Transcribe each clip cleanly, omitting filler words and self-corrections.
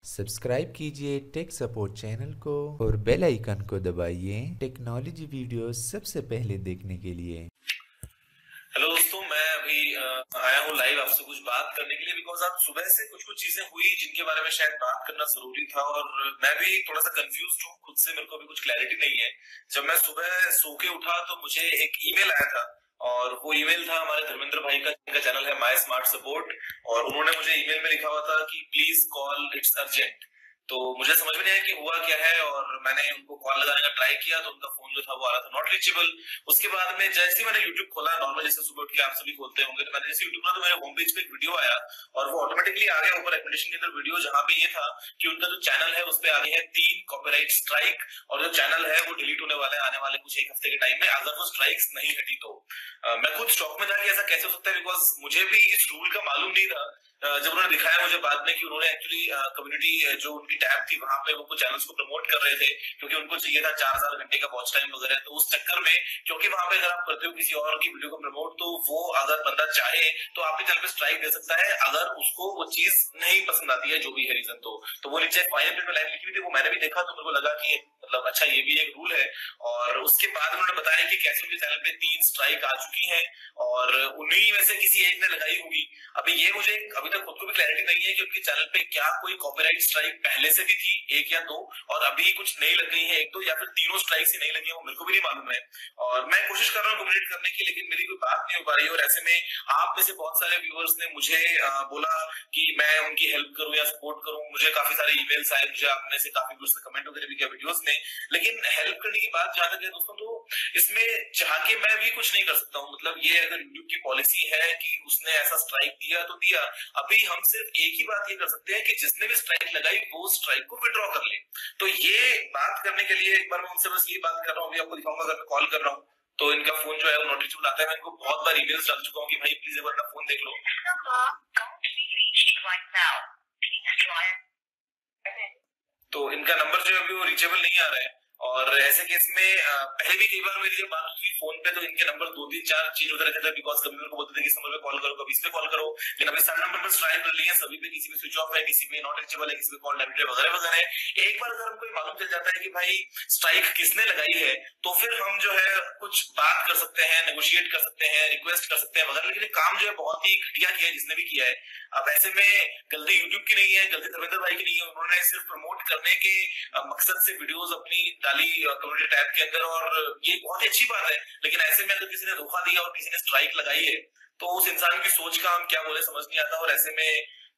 Subscribe कीजिए tech support channel को और बेल आइकन को दबाइए टेक्नोलॉजी वीडियो सबसे पहले देखने के लिए। हेलो दोस्तों, मैं अभी आया हूँ लाइव आपसे कुछ बात करने के लिए बिकॉज आज सुबह से कुछ कुछ चीजें हुई जिनके बारे में शायद बात करना जरूरी था और मैं भी थोड़ा सा कंफ्यूज हूँ खुद से। मेरे को अभी कुछ क्लैरिटी नहीं है। जब मैं सुबह सो के उठा तो मुझे एक ईमेल आया था और वो ईमेल था हमारे धर्मेंद्र भाई का, जिनका चैनल है माय स्मार्ट सपोर्ट, और उन्होंने मुझे ईमेल में लिखा हुआ था कि प्लीज कॉल, इट्स अर्जेंट। तो मुझे समझ में नहीं आया कि हुआ क्या है और मैंने उनको कॉल लगाने का ट्राई किया तो उनका फोन जो था वो आ रहा था नॉट रीचेबल। उसके बाद में जैसे ही मैंने यूट्यूब खोला, नॉर्मल जैसे सुबह उठ के आप सभी खोलते होंगे, तो मैंने जैसे यूट्यूब खोला तो मेरे होम पेज पे एक वीडियो आया और वो ऑटोमेटिकली आ गया ऊपर रिकमेंडेशन के अंदर वीडियो, जहां पे ये था कि उनका जो चैनल है उस पे आ गई है 3 कॉपीराइट स्ट्राइक और जो चैनल है वो डिलीट होने वाला है आने वाले कुछ एक हफ्ते के टाइम में अगर वो स्ट्राइक्स नहीं हटी तो। मैं खुद शॉक में था कि ऐसा कैसे हो सकता है, बिकॉज मुझे भी इस रूल का मालूम नहीं था। जब उन्होंने दिखाया मुझे बाद में कि उन्होंने एक्चुअली कम्युनिटी जो उनकी टैब थी वहां पे वो कुछ चैनल्स को प्रमोट कर रहे थे क्योंकि उनको चाहिए था 4000 घंटे का वॉच टाइम वगैरह। तो उस चक्कर में, क्योंकि वहां पे अगर आप करते हो किसी और की वीडियो को प्रमोट तो वो अगर बंदा चाहे तो आपके चैनल पे स्ट्राइक दे सकता है अगर उसको वो चीज नहीं पसंद आती है, जो भी है रीजन। तो वो नीचे फाइनल प्रिंट में लाइन लिखी हुई थी, वो मैंने भी देखा तो मेरे को लगा कि मतलब अच्छा ये भी एक रूल है। और उसके बाद उन्होंने बताया कि कैसे उनके चैनल पे 3 स्ट्राइक आ चुकी हैं और उन्हीं में से किसी एक ने लगाई होगी। अभी ये मुझे अभी तक खुद को भी क्लैरिटी नहीं है कि उनके चैनल पे क्या कोई कॉपीराइट स्ट्राइक पहले से भी थी, 1 या 2, और अभी कुछ नई लग गई है 1-2, या फिर तीनों स्ट्राइक ही नहीं लगी है, वो मेरे को भी नहीं मालूम है। और मैं कोशिश कर रहा हूँ कम्युनिकेट करने की, लेकिन मेरी कोई बात नहीं हो पा रही है। और ऐसे में आप में से बहुत सारे व्यूअर्स ने मुझे बोला कि मैं उनकी हेल्प करूं या सपोर्ट करूं। मुझे काफी सारे ईमेल्स आए, मुझे आप में से काफी व्यूअर्स ने कमेंट वगैरह भी किया वीडियोस में। लेकिन हेल्प करने की बात जहां तक है दोस्तों, तो इसमें चाह के मैं भी कुछ नहीं कर सकता हूँ। मतलब ये अगर यूट्यूब की पॉलिसी है कि उसने ऐसा स्ट्राइक दिया तो दिया। अभी हम सिर्फ एक ही बात ये कर सकते हैं कि जिसने भी स्ट्राइक लगाई वो स्ट्राइक को विड्रॉ कर ले। तो ये बात करने के लिए एक बार मैं उनसे बस ये बात कर रहा हूँ, अभी आपको दिखाऊंगा। अगर मैं कॉल कर रहा हूँ तो इनका फोन जो है वो नॉट रीचेबल आता है। मैं इनको बहुत बार ईमेल्स डाल चुका हूँ कि भाई प्लीज एक बार अपना फोन देख लो। तो इनका नंबर जो है अभी वो रीचेबल नहीं आ रहा है। और ऐसे केस में पहले भी कई बार मेरी जब बात हुई फोन पे तो इनके नंबर 2-3-4 चेंज होते रहते थे, बिकॉज कभी मेरे को बोलते थे कि इस नंबर पे कॉल करो, कभी इस पे कॉल करो। लेकिन अभी सारे नंबर ट्राई कर लिए, सभी पे किसी पे स्विच ऑफ है, किसी पे नॉट रीचेबल है, किसी पे कॉल डायरेक्ट वगैरह वगैरह। एक बार अगर हमको मालूम चल जाता है कि भाई स्ट्राइक किसने लगाई है तो फिर हम जो है कुछ बात कर सकते हैं, नेगोशिएट कर सकते हैं, रिक्वेस्ट कर सकते हैं वगैरह। लेकिन काम जो है बहुत ही घटिया किया है जिसने भी किया है। अब ऐसे में गलती यूट्यूब की नहीं है, गलती धर्मेंद्र भाई की नहीं है। उन्होंने सिर्फ प्रमोट करने के मकसद से वीडियोस अपनी डाली कम्युनिटी टैब के अंदर और ये बहुत ही अच्छी बात है। लेकिन ऐसे में अगर किसी ने धोखा दिया और किसी ने स्ट्राइक लगाई है तो उस इंसान की सोच का हम क्या बोले समझ नहीं आता। और ऐसे में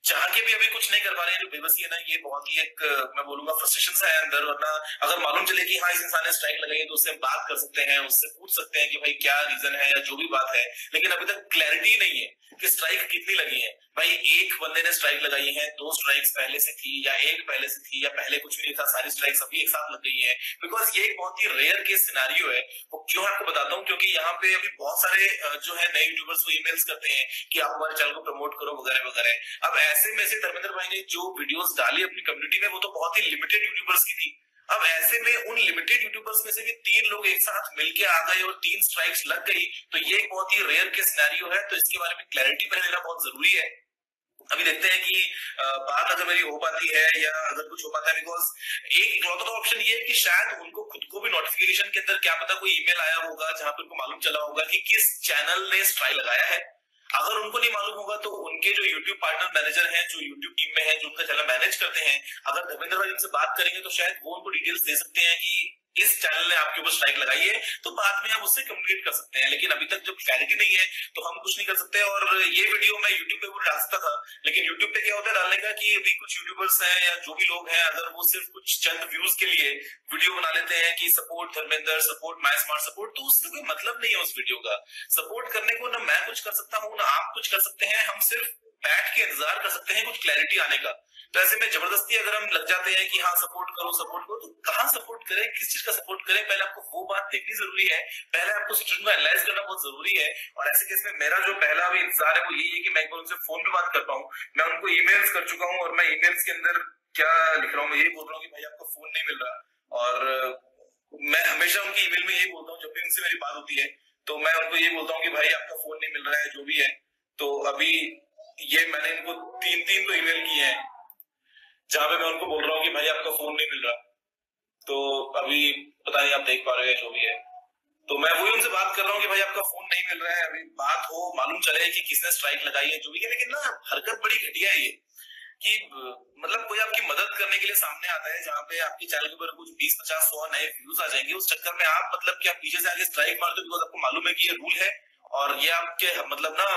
चाह के भी अभी कुछ नहीं कर पा रहे हैं। जो बेबसी है ना, ये बहुत ही एक मैं बोलूंगा फ्रस्ट्रेशन सा है अंदर। वरना अगर मालूम चले कि हाँ इस इंसान ने स्ट्राइक लगाई है तो उससे बात कर सकते हैं, उससे पूछ सकते हैं कि भाई क्या रीजन है या जो भी बात है। लेकिन अभी तक क्लैरिटी नहीं है कि स्ट्राइक कितनी लगी है। भाई एक बंदे ने स्ट्राइक लगाई है, 2 स्ट्राइक्स पहले से थी या एक पहले से थी या पहले कुछ भी नहीं था, सारी स्ट्राइक्स अभी एक साथ लग गई है। बिकॉज ये एक बहुत ही रेयर केस सिनेरियो है। वो क्यों आपको बताता हूँ, क्योंकि यहाँ पे अभी बहुत सारे जो है नए यूट्यूबर्स को ईमेल्स करते हैं कि आप हमारे चैनल को प्रमोट करो वगैरह वगैरह। अब ऐसे में से धर्मेंद्र भाई ने जो वीडियोस डाली अपनी कम्युनिटी में वो तो बहुत ही लिमिटेड यूट्यूबर्स की थी। अब ऐसे में उन लिमिटेड यूट्यूबर्स में से भी 3 लोग एक साथ मिलके आ गए और 3 स्ट्राइक्स लग गई, तो ये एक बहुत ही रेयर केस सिनेरियो है। तो इसके बारे में क्लैरिटी पहले लेना बहुत जरूरी है। अभी देखते हैं कि बात अगर मेरी हो पाती है या अगर कुछ हो पाता है। बिकॉज एक इकलौता तो ऑप्शन ये है कि शायद उनको खुद को भी नोटिफिकेशन के अंदर क्या पता कोई ईमेल आया होगा जहां पर उनको मालूम चला होगा कि किस चैनल ने स्ट्राइक लगाया है। अगर उनको नहीं मालूम होगा तो उनके जो YouTube पार्टनर मैनेजर हैं, जो YouTube टीम में है, जो उनका चैनल मैनेज करते हैं, अगर धर्मेंद्र भाई उनसे बात करेंगे तो शायद वो उनको डिटेल्स दे सकते हैं कि इस चैनल ने आपके ऊपर स्ट्राइक लगाई है, तो बाद में हम उससे कम्युनिकेट कर सकते हैं। लेकिन अभी तक जब क्लैरिटी नहीं है तो हम कुछ नहीं कर सकते। और ये वीडियो मैं यूट्यूब पे डाल सकता था, लेकिन यूट्यूब पे क्या होता है डालने का कि अभी कुछ यूट्यूबर्स हैं या जो भी लोग हैं, अगर वो सिर्फ कुछ चंद व्यूज के लिए वीडियो बना लेते हैं कि support Dharmendra, support my smart support, तो उससे कोई मतलब नहीं है उस वीडियो का। सपोर्ट करने को ना मैं कुछ कर सकता हूँ ना आप कुछ कर सकते हैं। हम सिर्फ बैठ के इंतजार कर सकते हैं कुछ क्लैरिटी आने का। तो ऐसे में जबरदस्ती अगर हम लग जाते हैं कि हाँ सपोर्ट करो, तो कहाँ सपोर्ट करें, किस चीज का सपोर्ट करें, पहले आपको वो बात देखनी जरूरी है। पहले आपको सिचुएशन को एनालाइज करना बहुत जरूरी है। और ऐसे केस में मेरा जो पहला अभी इंतजार है वो यही है कि मैं एक बार उनसे फोन पे बात कर पाऊं। मैं उनको ईमेल्स कर चुका हूँ और मैं ईमेल्स के अंदर क्या लिख रहा हूँ, मैं यही बोल रहा हूँ कि भाई आपका फोन नहीं मिल रहा। और मैं हमेशा उनकी ईमेल में यही बोलता हूँ, जब भी उनसे मेरी बात होती है तो मैं उनको यही बोलता हूँ कि भाई आपका फोन नहीं मिल रहा है, जो भी है। तो अभी ये मैंने इनको 3 तो ईमेल किए हैं। जहाँ पे मैं उनको बोल रहा हूँ कि भाई आपका फोन नहीं मिल रहा। तो अभी पता नहीं आप देख पा रहे हैं जो भी है, तो मैं वही उनसे बात कर रहा हूँ कि भाई आपका फोन नहीं मिल रहा है, अभी बात हो मालूम चले कि किसने स्ट्राइक लगाई है जो भी है। लेकिन ना हरकत बड़ी घटिया है ये कि मतलब कोई आपकी मदद करने के लिए सामने आता है, जहाँ पे आपके चैनल के ऊपर कुछ 20, 50, 100 नए व्यूज आ जाएंगे, उस चक्कर में आप मतलब कि आप पीछे से आगे स्ट्राइक मारते हो, बिकॉज आपको मालूम है कि ये रूल है और ये आपके मतलब ना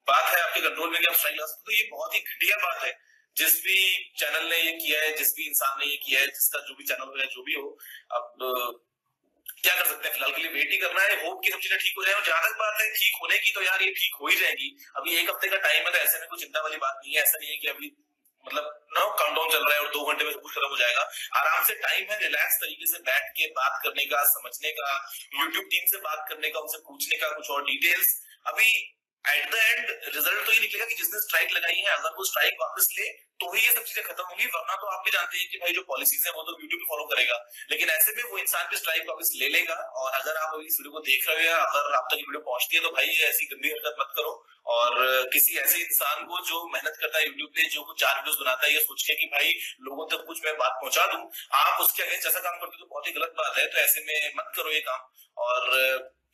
बात है आपके कंट्रोल में कि आप स्ट्राइक लगा सकते हो। तो ये बहुत ही घटिया बात है। जिस भी चैनल ने ये किया है, जिस भी इंसान ने ये किया है, जिसका जो भी चैनल हो या जो भी हो, अब क्या कर सकते हैं, फिलहाल के लिए वेट ही करना है, होप कि सब चीजें ठीक हो जाए। और जहां तक बात है ठीक होने की, तो यार ये ठीक हो ही जाएगी। अभी 1 हफ्ते का टाइम है, तो ऐसे में कोई चिंता वाली बात नहीं है। ऐसा नहीं है कि अभी मतलब ना काउंटडाउन चल रहा है और 2 घंटे में सब कुछ खत्म हो जाएगा। आराम से टाइम है, रिलैक्स तरीके से बैठ के बात करने का, समझने का, यूट्यूब टीम से बात करने का, उनसे पूछने का कुछ और डिटेल्स। अभी एट द एंड रिजल्ट तो ये निकलेगा कि जिसने स्ट्राइक लगाई है अगर वो स्ट्राइक वापस ले तो ही ये सब चीजें खत्म होंगी, वरना तो आप भी जानते हैं कि भाई जो पॉलिसीज है वो तो यूट्यूब फॉलो करेगा। लेकिन ऐसे में वो इंसान भी स्ट्राइक वापस ले लेगा। और अगर आप अभी इस वीडियो को देख रहे हो या अगर आप तक वीडियो पहुंचती है, तो भाई ऐसी गंदी हरकत मत करो। और किसी ऐसे इंसान को जो मेहनत करता है यूट्यूब पे, जो कुछ 4 वीडियोस बनाता है, ये सोच के कि भाई लोगों तक कुछ मैं बात पहुंचा दूं, आप उसके अगेंस्ट ऐसा काम करते हो तो बहुत ही गलत बात है। तो ऐसे में मत करो ये काम। और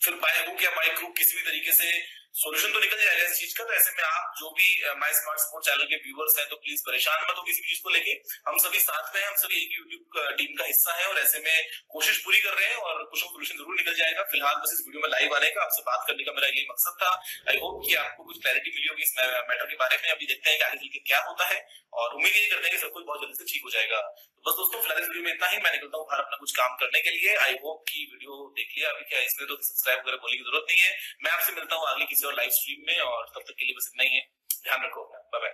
फिर बाय हुक या बाय क्रूक किसी भी तरीके से सोल्यूशन तो निकल जाएगा इस चीज का। तो ऐसे में आप जो भी माय स्मार्ट सपोर्ट चैनल के व्यूअर्स हैं, तो प्लीज परेशान मत हो किसी भी चीज को लेके। हम सभी साथ में हैं, हम सभी एक ही यूट्यूब टीम का हिस्सा है और ऐसे में कोशिश पूरी कर रहे हैं और कुछ सोल्यूशन जरूर निकल जाएगा। फिलहाल बस इस वीडियो में लाइव आने का, आपसे बात करने का मेरा यही मकसद था। आई होप कि आपको कुछ क्लैरिटी मिली होगी इस मैटर के बारे में। अभी देखते हैं कि आगे चल के क्या होता है और उम्मीद यही करते हैं कि सब कुछ बहुत जल्दी से ठीक हो जाएगा। तो बस दोस्तों फिलहाल इस वीडियो में इतना ही। मैं निकलता हूँ बाहर अपना कुछ काम करने के लिए। आई होप कि वीडियो देख लिया। अभी क्या इसमें तो सब्सक्राइब वगैरह बोलने की जरूरत नहीं है। मैं आपसे मिलता हूँ आगे किसी और लाइव स्ट्रीम में, और तब तक के लिए बस इतना ही है। ध्यान रखो अपना, बाय बाय।